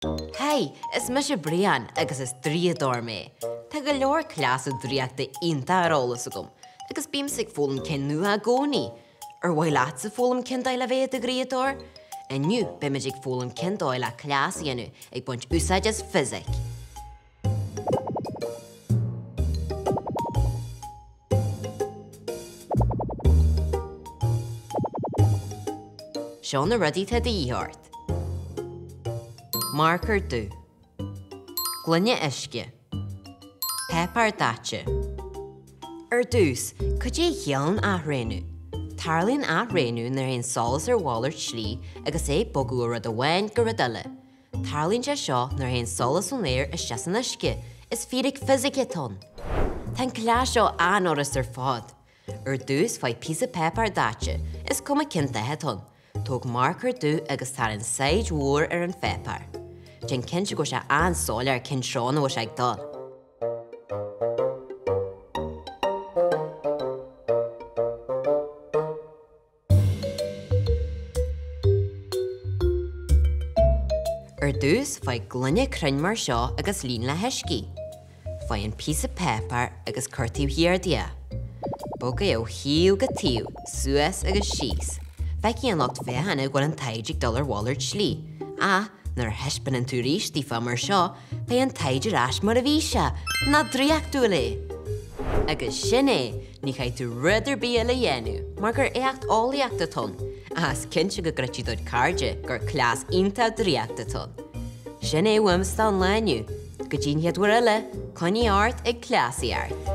Hey, is me sé brian agus is draíocht mé. Tá go leor cleas draíochta ionta arálas agam, agus bím sig fólam cin nua a gcónaí. Bhfuil leat sa fólam cin dáil a bhéad a gríochtar? Aniu be me ag fólam cin dáil a cleas dhéanú ag buint úsáid as físic. Seán na rudí tá díthart. Marker 2. Glunne isce. Pepar daite. Dús, chud é cheann athraonú. Tarlíonn athraonú nar haon solas bháilir slí agus é bogadh rud a bhain go rud eile. Tarlíonn sé seo nar haon solas ón léir is seasan isce, is fíric físice tón. Tá cleas seo anáras ar fád. Dús fáid píosa pepar daite, is cuma cinntathe tón. Tóg marker 2 agus tar an said mhór ar an pepar. Jin cinse go sé ansáil ar cin seán ó sé ag dal. Dús fáid glunne crunn mar seo agus líon le heiscí. Fáid an píosa pepar agus curtaíh hiardia. Boga ó hiú go tíú, suas agus síos. Feici an locht bheithanna gwail an taidig dollar bháilir slí. Nar heispan an túrís tí fa mar seo, fe an taidir as mar a bhíse, na draíochtú le. Agus sinné, ní chaid tú rudidir bí le dhéanú, mar gur éacht álaíochta tón. As cinse go gratidóid carde gur cleas ionta draíochta tón. Sinné bhuim stan leniu, go dín headhar eile, coní art ag cleasaí art.